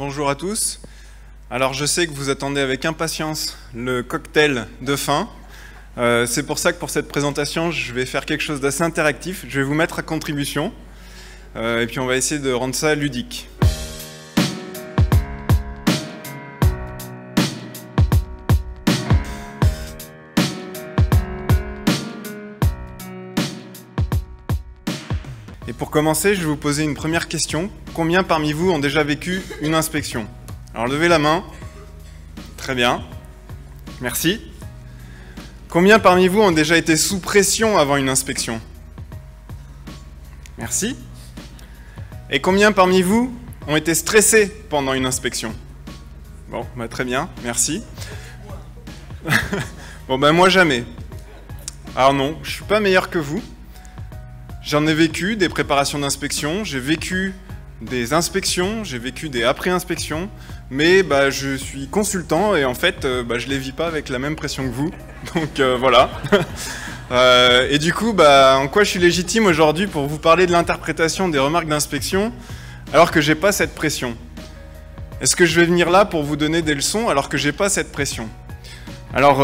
bonjour à tous. Alors je sais que vous attendez avec impatience le cocktail de fin. C'est pour ça que pour cette présentation, je vais faire quelque chose d'assez interactif. Je vais vous mettre à contribution et puis on va essayer de rendre ça ludique. Et pour commencer, je vais vous poser une première question. Combien parmi vous ont déjà vécu une inspection? Alors levez la main. Très bien. Merci. Combien parmi vous ont déjà été sous pression avant une inspection? Merci. Et combien parmi vous ont été stressés pendant une inspection? Bon, bah très bien, merci. Bon, bah moi jamais. Alors non, je suis pas meilleur que vous. J'en ai vécu des préparations d'inspection, j'ai vécu des inspections, j'ai vécu des après-inspections, mais bah, je suis consultant et en fait, je les vis pas avec la même pression que vous. Donc voilà. Et du coup, en quoi je suis légitime aujourd'hui pour vous parler de l'interprétation des remarques d'inspection alors que j'ai pas cette pression? Est-ce que je vais venir là pour vous donner des leçons alors que j'ai pas cette pression? Alors,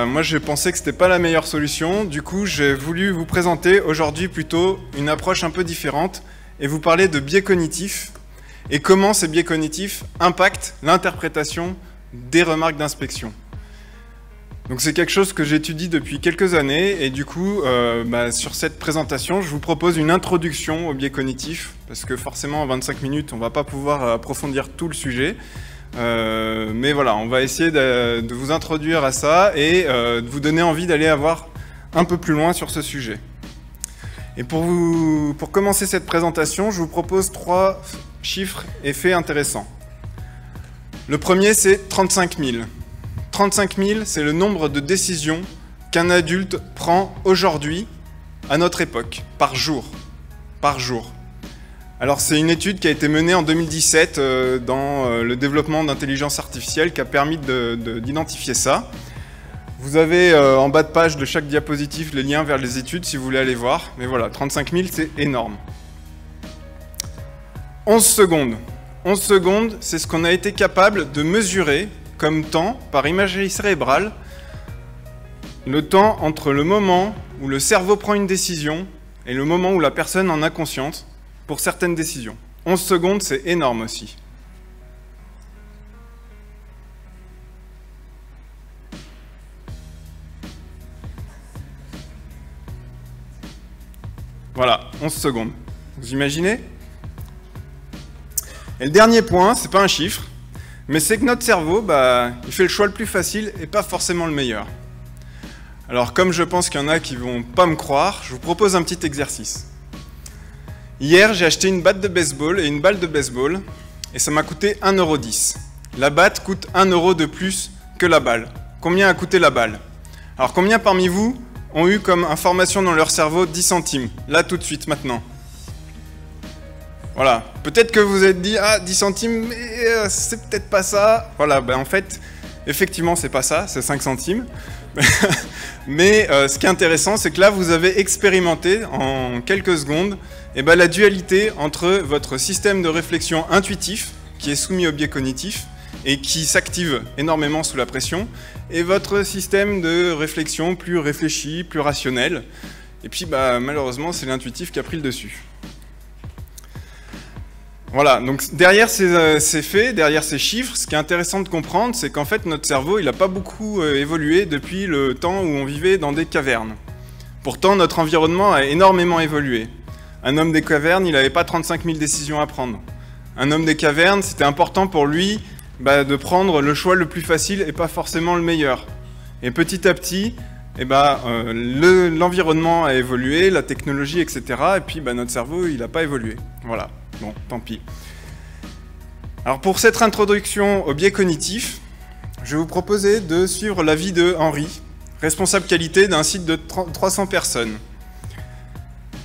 moi, je pensais que c'était pas la meilleure solution. Du coup, j'ai voulu vous présenter aujourd'hui plutôt une approche un peu différente et vous parler de biais cognitifs et comment ces biais cognitifs impactent l'interprétation des remarques d'inspection. Donc, c'est quelque chose que j'étudie depuis quelques années et du coup, sur cette présentation, je vous propose une introduction aux biais cognitifs parce que forcément, en 25 minutes, on va pas pouvoir approfondir tout le sujet. Mais voilà, on va essayer de vous introduire à ça et de vous donner envie d'aller voir un peu plus loin sur ce sujet. Et pour commencer cette présentation, je vous propose 3 chiffres et faits intéressants. Le premier, c'est 35 000. 35 000, c'est le nombre de décisions qu'un adulte prend aujourd'hui, à notre époque, par jour. Par jour. Alors c'est une étude qui a été menée en 2017 dans le développement d'intelligence artificielle qui a permis d'identifier ça. Vous avez en bas de page de chaque diapositive les liens vers les études si vous voulez aller voir. Mais voilà, 35 000 c'est énorme. 11 secondes. 11 secondes, c'est ce qu'on a été capable de mesurer comme temps par imagerie cérébrale. Le temps entre le moment où le cerveau prend une décision et le moment où la personne en a conscience. Pour certaines décisions. 11 secondes, c'est énorme aussi. Voilà, 11 secondes. Vous imaginez? Et le dernier point, c'est pas un chiffre, mais c'est que notre cerveau, il fait le choix le plus facile et pas forcément le meilleur. Alors, comme je pense qu'il y en a qui vont pas me croire, je vous propose un petit exercice. Hier, j'ai acheté une batte de baseball et une balle de baseball et ça m'a coûté 1,10 €. La batte coûte 1 € de plus que la balle. Combien a coûté la balle? Alors, combien parmi vous ont eu comme information dans leur cerveau 10 centimes? Là, tout de suite, maintenant. Voilà. Peut-être que vous vous êtes dit, 10 centimes, mais c'est peut-être pas ça. Voilà, en fait, effectivement, c'est pas ça, c'est 5 centimes. Mais ce qui est intéressant, c'est que là, vous avez expérimenté en quelques secondes la dualité entre votre système de réflexion intuitif, qui est soumis au biais cognitif et qui s'active énormément sous la pression, et votre système de réflexion plus réfléchi, plus rationnel. Et puis, malheureusement, c'est l'intuitif qui a pris le dessus. Voilà, donc derrière ces faits, derrière ces chiffres, ce qui est intéressant de comprendre, c'est qu'en fait, notre cerveau, il n'a pas beaucoup évolué depuis le temps où on vivait dans des cavernes. Pourtant, notre environnement a énormément évolué. Un homme des cavernes, il n'avait pas 35 000 décisions à prendre. Un homme des cavernes, c'était important pour lui de prendre le choix le plus facile et pas forcément le meilleur. Et petit à petit, l'environnement a évolué, la technologie, etc. Et puis notre cerveau, il n'a pas évolué. Voilà, bon, tant pis. Alors pour cette introduction au biais cognitif, je vais vous proposer de suivre la vie de Henri, responsable qualité d'un site de 300 personnes.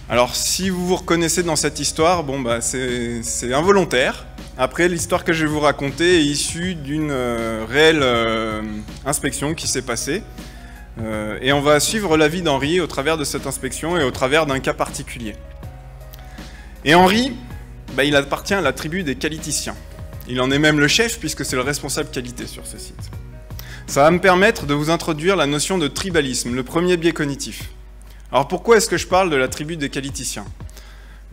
Alors, si vous vous reconnaissez dans cette histoire, c'est involontaire. Après, l'histoire que je vais vous raconter est issue d'une réelle inspection qui s'est passée. Et on va suivre la vie d'Henri au travers de cette inspection et au travers d'un cas particulier. Et Henri, il appartient à la tribu des qualiticiens. Il en est même le chef puisque c'est le responsable qualité sur ce site. Ça va me permettre de vous introduire la notion de tribalisme, le premier biais cognitif. Alors pourquoi est-ce que je parle de la tribu des qualiticiens?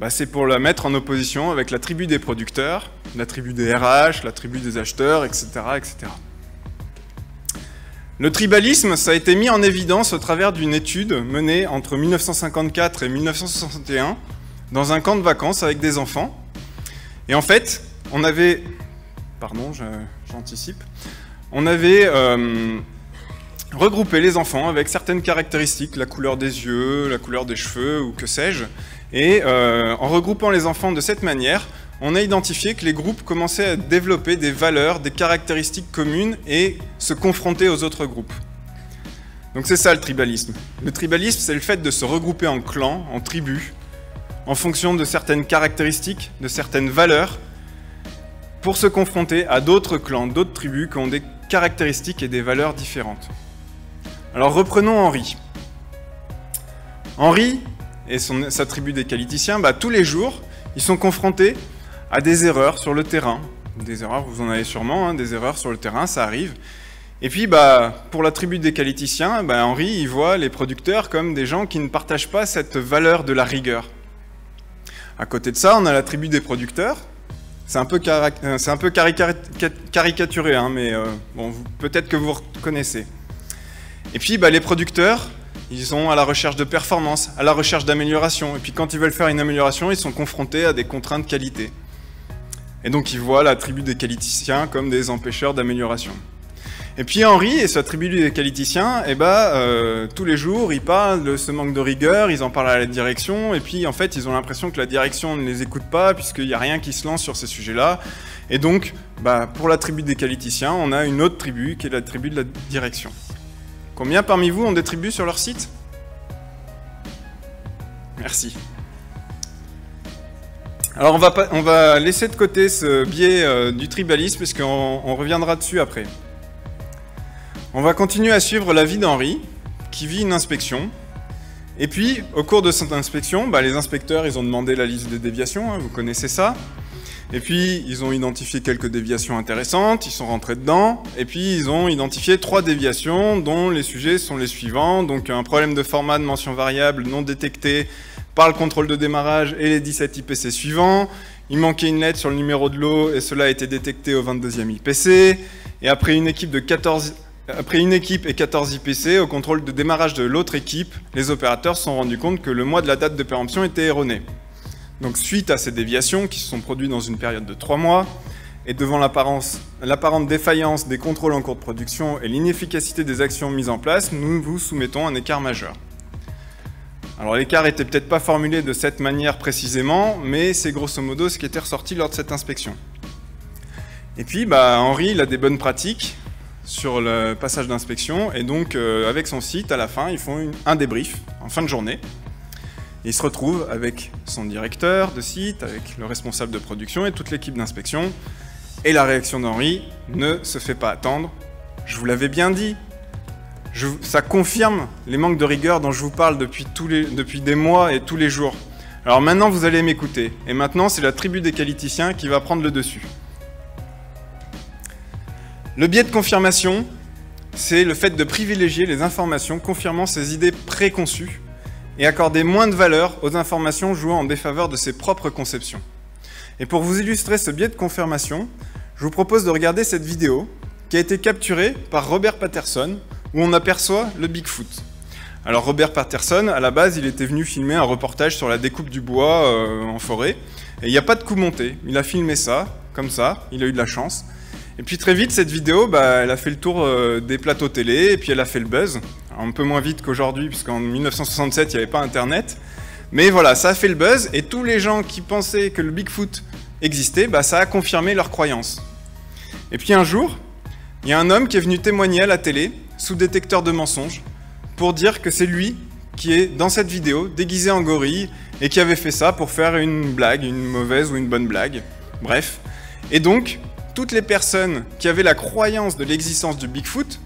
C'est pour la mettre en opposition avec la tribu des producteurs, la tribu des RH, la tribu des acheteurs, etc., etc. Le tribalisme, ça a été mis en évidence au travers d'une étude menée entre 1954 et 1961 dans un camp de vacances avec des enfants. Et en fait, on avait... Pardon, j'anticipe. On avait regroupé les enfants avec certaines caractéristiques, la couleur des yeux, la couleur des cheveux ou que sais-je. Et en regroupant les enfants de cette manière, on a identifié que les groupes commençaient à développer des valeurs, des caractéristiques communes et se confronter aux autres groupes. Donc c'est ça le tribalisme. Le tribalisme, c'est le fait de se regrouper en clans, en tribus, en fonction de certaines caractéristiques, de certaines valeurs, pour se confronter à d'autres clans, d'autres tribus qui ont des caractéristiques et des valeurs différentes. Alors reprenons Henri. Henri et sa tribu des qualiticiens, tous les jours, ils sont confrontés à des erreurs sur le terrain. Des erreurs, vous en avez sûrement, des erreurs sur le terrain, ça arrive. Et puis, pour la tribu des qualiticiens, Henri, il voit les producteurs comme des gens qui ne partagent pas cette valeur de la rigueur. À côté de ça, on a la tribu des producteurs. C'est un peu caricaturé, mais bon, peut-être que vous reconnaissez. Et puis, les producteurs, ils sont à la recherche de performance, à la recherche d'amélioration. Et puis, quand ils veulent faire une amélioration, ils sont confrontés à des contraintes qualité. Et donc, ils voient la tribu des qualiticiens comme des empêcheurs d'amélioration. Et puis, Henri et sa tribu des qualiticiens, tous les jours, ils parlent de ce manque de rigueur, ils en parlent à la direction, et puis, en fait, ils ont l'impression que la direction ne les écoute pas, puisqu'il n'y a rien qui se lance sur ces sujets-là. Et donc, pour la tribu des qualiticiens, on a une autre tribu, qui est la tribu de la direction. Combien parmi vous ont des tribus sur leur site? Merci. Alors on va laisser de côté ce biais du tribalisme, puisqu'on reviendra dessus après. On va continuer à suivre la vie d'Henri, qui vit une inspection. Et puis, au cours de cette inspection, les inspecteurs, ils ont demandé la liste des déviations, vous connaissez ça. Et puis, ils ont identifié quelques déviations intéressantes, ils sont rentrés dedans, et puis ils ont identifié 3 déviations dont les sujets sont les suivants. Donc un problème de format de mention variable non détecté par le contrôle de démarrage et les 17 IPC suivants. Il manquait une lettre sur le numéro de lot et cela a été détecté au 22e IPC. Et après une équipe et 14 IPC, au contrôle de démarrage de l'autre équipe, les opérateurs se sont rendus compte que le mois de la date de péremption était erroné. Donc suite à ces déviations qui se sont produites dans une période de 3 mois, et devant l'apparente défaillance des contrôles en cours de production et l'inefficacité des actions mises en place, nous vous soumettons un écart majeur. Alors l'écart n'était peut-être pas formulé de cette manière précisément, mais c'est grosso modo ce qui était ressorti lors de cette inspection. Et puis Henri, il a des bonnes pratiques sur le passage d'inspection, et donc avec son site, à la fin, ils font un débrief en fin de journée. Il se retrouve avec son directeur de site, avec le responsable de production et toute l'équipe d'inspection. Et la réaction d'Henri ne se fait pas attendre. Je vous l'avais bien dit. Ça confirme les manques de rigueur dont je vous parle depuis des mois et tous les jours. Alors maintenant, vous allez m'écouter. Et maintenant, c'est la tribu des qualiticiens qui va prendre le dessus. Le biais de confirmation, c'est le fait de privilégier les informations confirmant ses idées préconçues et accorder moins de valeur aux informations jouant en défaveur de ses propres conceptions. Et pour vous illustrer ce biais de confirmation, je vous propose de regarder cette vidéo qui a été capturée par Robert Patterson, où on aperçoit le Bigfoot. Alors Robert Patterson, à la base, il était venu filmer un reportage sur la découpe du bois en forêt, et il n'y a pas de coup monté. Il a filmé ça, comme ça, il a eu de la chance. Et puis très vite, cette vidéo, elle a fait le tour des plateaux télé, et puis elle a fait le buzz. Alors, un peu moins vite qu'aujourd'hui, puisqu'en 1967, il n'y avait pas Internet. Mais voilà, ça a fait le buzz, et tous les gens qui pensaient que le Bigfoot existait, ça a confirmé leur croyance. Et puis un jour, il y a un homme qui est venu témoigner à la télé, sous détecteur de mensonges, pour dire que c'est lui qui est dans cette vidéo, déguisé en gorille, et qui avait fait ça pour faire une blague, une mauvaise ou une bonne blague. Bref. Et donc, toutes les personnes qui avaient la croyance de l'existence du Bigfoot,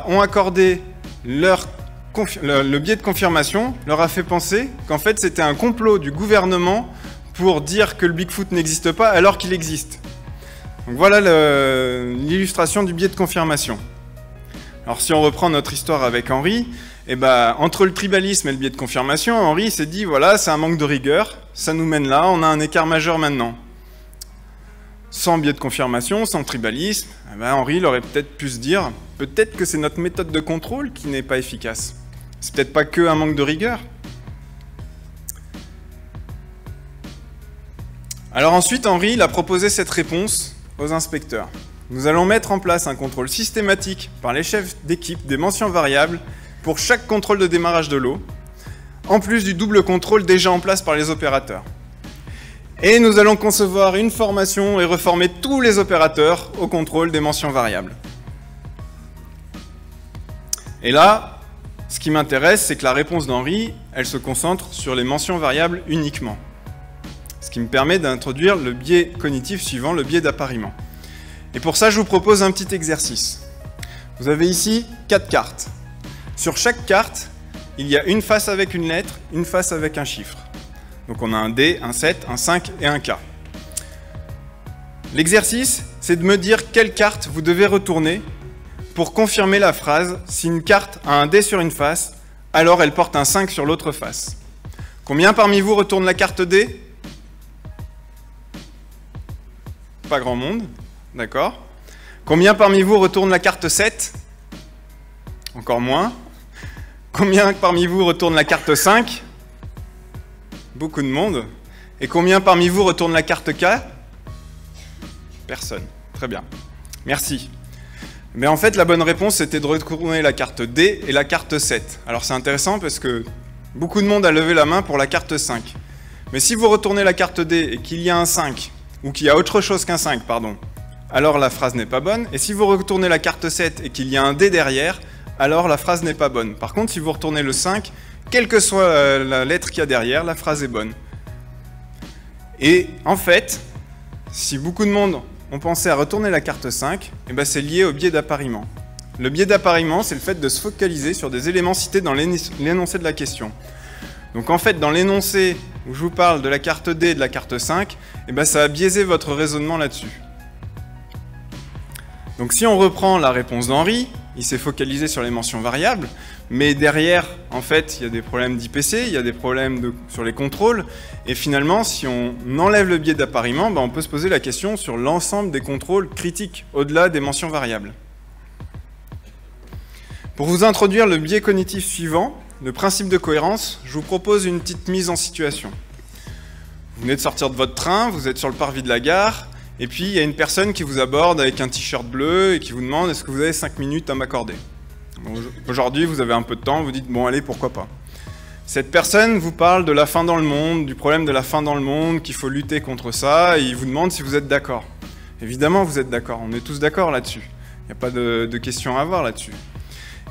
ont accordé le biais de confirmation, leur a fait penser qu'en fait c'était un complot du gouvernement pour dire que le Bigfoot n'existe pas alors qu'il existe. Donc voilà l'illustration du biais de confirmation. Alors si on reprend notre histoire avec Henri, eh ben, entre le tribalisme et le biais de confirmation, Henri s'est dit, voilà, c'est un manque de rigueur, ça nous mène là, on a un écart majeur maintenant. Sans biais de confirmation, sans tribalisme, eh ben, Henri il aurait peut-être pu se dire, peut-être que c'est notre méthode de contrôle qui n'est pas efficace. C'est peut-être pas que un manque de rigueur. Alors ensuite, Henri il a proposé cette réponse aux inspecteurs. Nous allons mettre en place un contrôle systématique par les chefs d'équipe des mentions variables pour chaque contrôle de démarrage de l'eau, en plus du double contrôle déjà en place par les opérateurs. Et nous allons concevoir une formation et reformer tous les opérateurs au contrôle des mentions variables. Et là, ce qui m'intéresse, c'est que la réponse d'Henri, elle se concentre sur les mentions variables uniquement. Ce qui me permet d'introduire le biais cognitif suivant, le biais d'appariement. Et pour ça, je vous propose un petit exercice. Vous avez ici 4 cartes. Sur chaque carte, il y a une face avec une lettre, une face avec un chiffre. Donc on a un D, un 7, un 5 et un K. L'exercice, c'est de me dire quelle carte vous devez retourner pour confirmer la phrase. Si une carte a un D sur une face, alors elle porte un 5 sur l'autre face. Combien parmi vous retourne la carte D ? Pas grand monde. D'accord. Combien parmi vous retourne la carte 7 ? Encore moins. Combien parmi vous retourne la carte 5 ? Beaucoup de monde. Et combien parmi vous retourne la carte K ? Personne. Très bien. Merci. Mais en fait, la bonne réponse, c'était de retourner la carte D et la carte 7. Alors c'est intéressant parce que beaucoup de monde a levé la main pour la carte 5. Mais si vous retournez la carte D et qu'il y a un 5, ou qu'il y a autre chose qu'un 5, pardon, alors la phrase n'est pas bonne. Et si vous retournez la carte 7 et qu'il y a un D derrière, alors la phrase n'est pas bonne. Par contre, si vous retournez le 5, quelle que soit la lettre qu'il y a derrière, la phrase est bonne. Et en fait, si beaucoup de monde ont pensé à retourner la carte 5, eh ben c'est lié au biais d'appariement. Le biais d'appariement, c'est le fait de se focaliser sur des éléments cités dans l'énoncé de la question. Donc en fait, dans l'énoncé où je vous parle de la carte D et de la carte 5, eh ben ça a biaisé votre raisonnement là-dessus. Donc si on reprend la réponse d'Henri, il s'est focalisé sur les mentions variables, mais derrière, en fait, il y a des problèmes d'IPC, il y a des problèmes sur les contrôles, et finalement, si on enlève le biais d'appariement, ben on peut se poser la question sur l'ensemble des contrôles critiques, au-delà des mentions variables. Pour vous introduire le biais cognitif suivant, le principe de cohérence, je vous propose une petite mise en situation. Vous venez de sortir de votre train, vous êtes sur le parvis de la gare, et puis il y a une personne qui vous aborde avec un t-shirt bleu et qui vous demande « Est-ce que vous avez 5 minutes à m'accorder ?» Aujourd'hui, vous avez un peu de temps, vous dites « Bon, allez, pourquoi pas ?» Cette personne vous parle de la faim dans le monde, du problème de la faim dans le monde, qu'il faut lutter contre ça, et il vous demande si vous êtes d'accord. Évidemment, vous êtes d'accord, on est tous d'accord là-dessus. Il n'y a pas de questions à avoir là-dessus.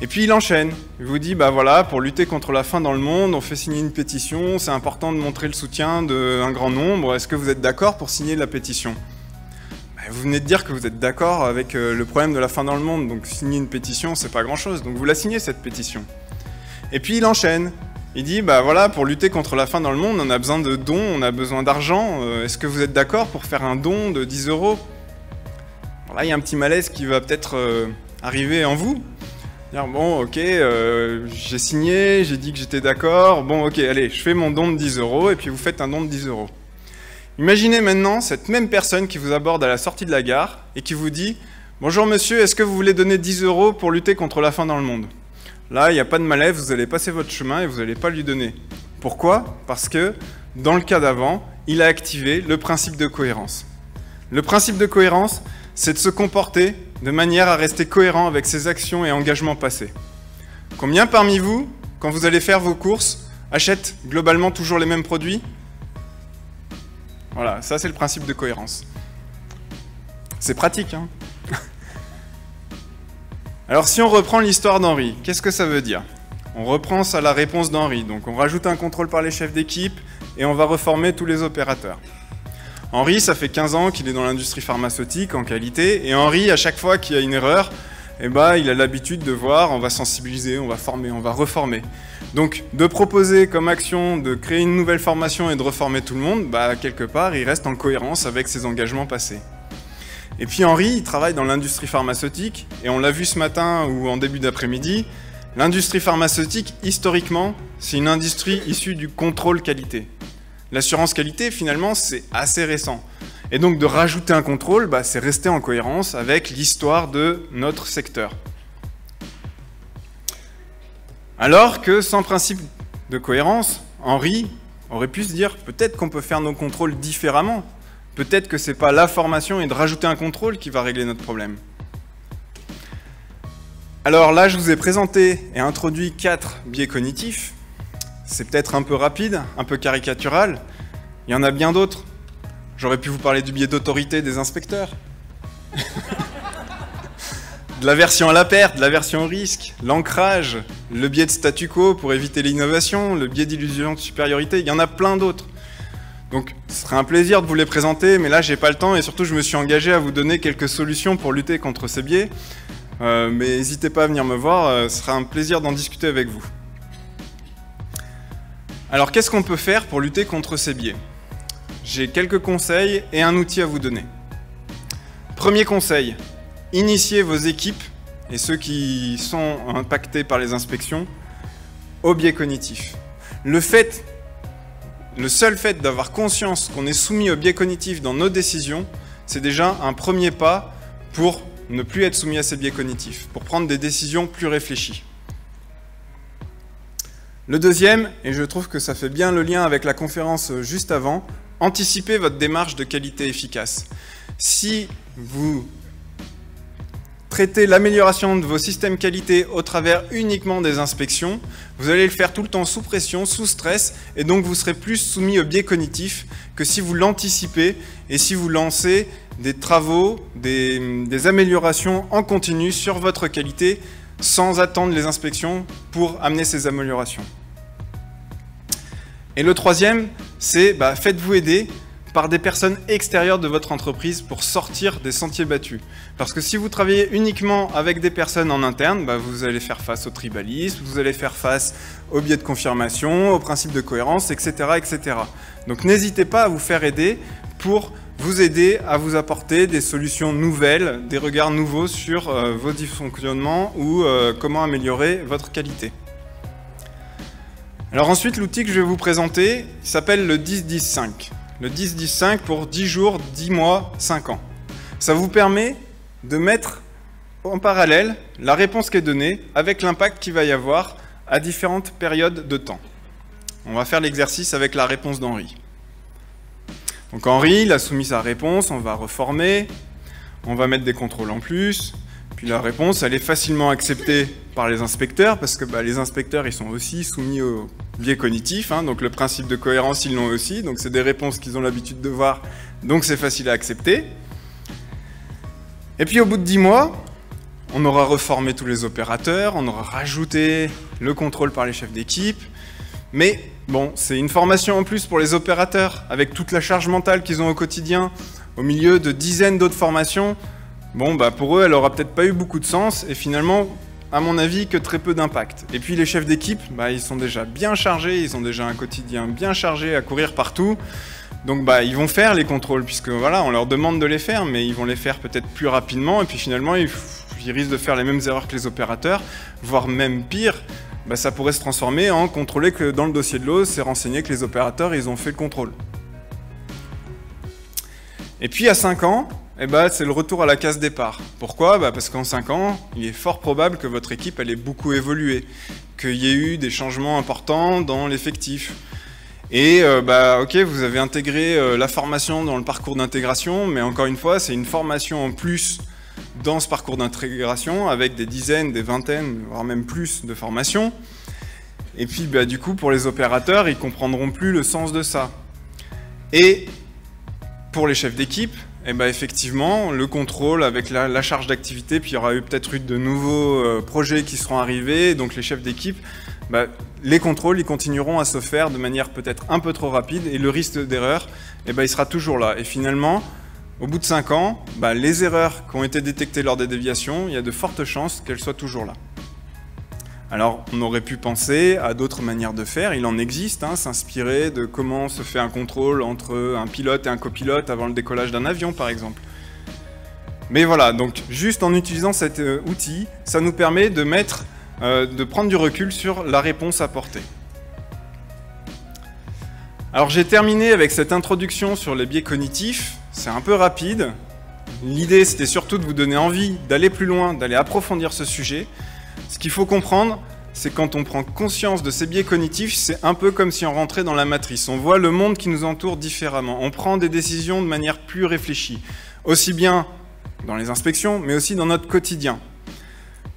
Et puis il enchaîne, il vous dit, bah voilà, pour lutter contre la faim dans le monde, on fait signer une pétition, c'est important de montrer le soutien d'un grand nombre, est-ce que vous êtes d'accord pour signer la pétition ? Vous venez de dire que vous êtes d'accord avec le problème de la faim dans le monde, donc signer une pétition, c'est pas grand-chose, donc vous la signez cette pétition. Et puis il enchaîne, il dit, bah voilà, pour lutter contre la faim dans le monde, on a besoin de dons, on a besoin d'argent, est-ce que vous êtes d'accord pour faire un don de 10 €? Alors là, il y a un petit malaise qui va peut-être arriver en vous. Dire, bon, ok, j'ai signé, j'ai dit que j'étais d'accord, bon, ok, allez, je fais mon don de 10 €, et puis vous faites un don de 10 €. Imaginez maintenant cette même personne qui vous aborde à la sortie de la gare et qui vous dit « Bonjour monsieur, est-ce que vous voulez donner 10 € pour lutter contre la faim dans le monde ?» Là, il n'y a pas de malaise, vous allez passer votre chemin et vous n'allez pas lui donner. Pourquoi ? Parce que, dans le cas d'avant, il a activé le principe de cohérence. Le principe de cohérence, c'est de se comporter de manière à rester cohérent avec ses actions et engagements passés. Combien parmi vous, quand vous allez faire vos courses, achètent globalement toujours les mêmes produits ? Voilà, ça c'est le principe de cohérence. C'est pratique, hein ? Alors si on reprend l'histoire d'Henri, qu'est-ce que ça veut dire ? On reprend ça la réponse d'Henri, donc on rajoute un contrôle par les chefs d'équipe et on va reformer tous les opérateurs. Henri, ça fait 15 ans qu'il est dans l'industrie pharmaceutique en qualité, et Henri, à chaque fois qu'il y a une erreur, eh ben, il a l'habitude de voir, on va sensibiliser, on va former, on va reformer. Donc, de proposer comme action de créer une nouvelle formation et de reformer tout le monde, bah, quelque part, il reste en cohérence avec ses engagements passés. Et puis Henri, il travaille dans l'industrie pharmaceutique, et on l'a vu ce matin ou en début d'après-midi, l'industrie pharmaceutique, historiquement, c'est une industrie issue du contrôle qualité. L'assurance qualité, finalement, c'est assez récent. Et donc de rajouter un contrôle, c'est rester en cohérence avec l'histoire de notre secteur. Alors que sans principe de cohérence, Henri aurait pu se dire peut-être qu'on peut faire nos contrôles différemment. Peut-être que ce n'est pas la formation et de rajouter un contrôle qui va régler notre problème. Alors là, je vous ai présenté et introduit 4 biais cognitifs. C'est peut-être un peu rapide, un peu caricatural. Il y en a bien d'autres. J'aurais pu vous parler du biais d'autorité des inspecteurs. De l'aversion à la perte, de l'aversion au risque, l'ancrage, le biais de statu quo pour éviter l'innovation, le biais d'illusion de supériorité, il y en a plein d'autres. Donc ce serait un plaisir de vous les présenter, mais là j'ai pas le temps et surtout je me suis engagé à vous donner quelques solutions pour lutter contre ces biais. Mais n'hésitez pas à venir me voir, ce sera un plaisir d'en discuter avec vous. Alors qu'est-ce qu'on peut faire pour lutter contre ces biais ? J'ai quelques conseils et un outil à vous donner. Premier conseil, initiez vos équipes et ceux qui sont impactés par les inspections au biais cognitif. Le seul fait d'avoir conscience qu'on est soumis au biais cognitif dans nos décisions, c'est déjà un premier pas pour ne plus être soumis à ces biais cognitifs, pour prendre des décisions plus réfléchies. Le deuxième, et je trouve que ça fait bien le lien avec la conférence juste avant, anticipez votre démarche de qualité efficace. Si vous traitez l'amélioration de vos systèmes qualité au travers uniquement des inspections, vous allez le faire tout le temps sous pression, sous stress, et donc vous serez plus soumis au biais cognitif que si vous l'anticipez et si vous lancez des travaux, des améliorations en continu sur votre qualité sans attendre les inspections pour amener ces améliorations. Et le troisième, c'est faites-vous aider par des personnes extérieures de votre entreprise pour sortir des sentiers battus. Parce que si vous travaillez uniquement avec des personnes en interne, vous allez faire face au tribalisme, vous allez faire face au biais de confirmation, au principe de cohérence, etc., etc. Donc n'hésitez pas à vous faire aider pour vous aider à vous apporter des solutions nouvelles, des regards nouveaux sur vos dysfonctionnements ou comment améliorer votre qualité. Alors ensuite, l'outil que je vais vous présenter s'appelle le 10-10-5. Le 10-10-5 pour 10 jours, 10 mois, 5 ans. Ça vous permet de mettre en parallèle la réponse qui est donnée avec l'impact qu'il va y avoir à différentes périodes de temps. On va faire l'exercice avec la réponse d'Henri. Donc Henri, il a soumis sa réponse, on va reformer, on va mettre des contrôles en plus, puis la réponse, elle est facilement acceptée par les inspecteurs, parce que les inspecteurs, ils sont aussi soumis au biais cognitif, donc le principe de cohérence, ils l'ont aussi, donc c'est des réponses qu'ils ont l'habitude de voir, donc c'est facile à accepter. Et puis au bout de 10 mois, on aura reformé tous les opérateurs, on aura rajouté le contrôle par les chefs d'équipe, mais bon, c'est une formation en plus pour les opérateurs, avec toute la charge mentale qu'ils ont au quotidien, au milieu de dizaines d'autres formations. Bon, pour eux, elle aura peut-être pas eu beaucoup de sens, et finalement, à mon avis, que très peu d'impact. Et puis les chefs d'équipe, ils sont déjà bien chargés, ils ont déjà un quotidien bien chargé à courir partout, donc ils vont faire les contrôles, puisque voilà, on leur demande de les faire, mais ils vont les faire peut-être plus rapidement, et puis finalement, ils risquent de faire les mêmes erreurs que les opérateurs, voire même pire. Ça pourrait se transformer en contrôler que dans le dossier de l'eau, c'est renseigné que les opérateurs, ils ont fait le contrôle. Et puis à 5 ans, c'est le retour à la case départ. Pourquoi ? Parce qu'en 5 ans, il est fort probable que votre équipe elle ait beaucoup évolué, qu'il y ait eu des changements importants dans l'effectif. Et ok, vous avez intégré la formation dans le parcours d'intégration, mais encore une fois, c'est une formation en plus dans ce parcours d'intégration, avec des dizaines, des vingtaines, voire même plus de formations. Et puis du coup, pour les opérateurs, ils ne comprendront plus le sens de ça. Et pour les chefs d'équipe, effectivement, le contrôle avec la charge d'activité, puis il y aura peut-être eu de nouveaux projets qui seront arrivés, donc les chefs d'équipe, les contrôles, ils continueront à se faire de manière peut-être un peu trop rapide, et le risque d'erreur, il sera toujours là. Et finalement, au bout de 5 ans, les erreurs qui ont été détectées lors des déviations, il y a de fortes chances qu'elles soient toujours là. Alors, on aurait pu penser à d'autres manières de faire, il en existe, s'inspirer de comment se fait un contrôle entre un pilote et un copilote avant le décollage d'un avion, par exemple. Mais voilà, donc juste en utilisant cet outil, ça nous permet de prendre du recul sur la réponse apportée. Alors j'ai terminé avec cette introduction sur les biais cognitifs, c'est un peu rapide. L'idée c'était surtout de vous donner envie d'aller plus loin, d'aller approfondir ce sujet. Ce qu'il faut comprendre, c'est quand on prend conscience de ces biais cognitifs, c'est un peu comme si on rentrait dans la matrice. On voit le monde qui nous entoure différemment, on prend des décisions de manière plus réfléchie, aussi bien dans les inspections, mais aussi dans notre quotidien.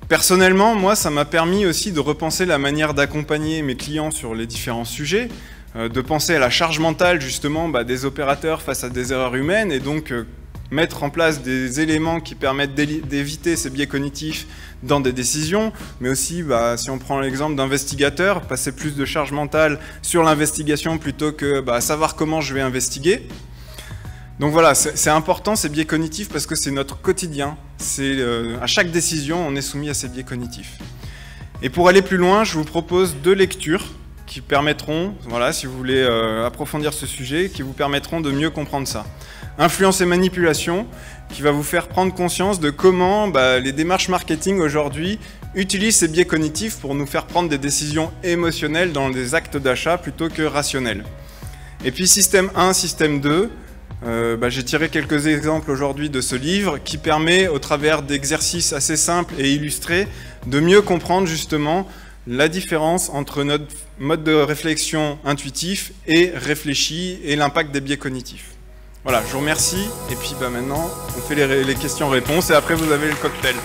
Personnellement, moi, ça m'a permis aussi de repenser la manière d'accompagner mes clients sur les différents sujets, de penser à la charge mentale justement des opérateurs face à des erreurs humaines et donc mettre en place des éléments qui permettent d'éviter ces biais cognitifs dans des décisions, mais aussi, si on prend l'exemple d'investigateur, passer plus de charge mentale sur l'investigation plutôt que savoir comment je vais investiguer. Donc voilà, c'est important ces biais cognitifs parce que c'est notre quotidien. À chaque décision, on est soumis à ces biais cognitifs. Et pour aller plus loin, je vous propose 2 lectures qui permettront, voilà, si vous voulez approfondir ce sujet, qui vous permettront de mieux comprendre ça. Influence et manipulation, qui va vous faire prendre conscience de comment les démarches marketing aujourd'hui utilisent ces biais cognitifs pour nous faire prendre des décisions émotionnelles dans des actes d'achat plutôt que rationnels. Et puis système 1, système 2, j'ai tiré quelques exemples aujourd'hui de ce livre qui permet, au travers d'exercices assez simples et illustrés, de mieux comprendre justement la différence entre notre mode de réflexion intuitif et réfléchi et l'impact des biais cognitifs. Voilà, je vous remercie et puis maintenant on fait les questions-réponses et après vous avez le cocktail.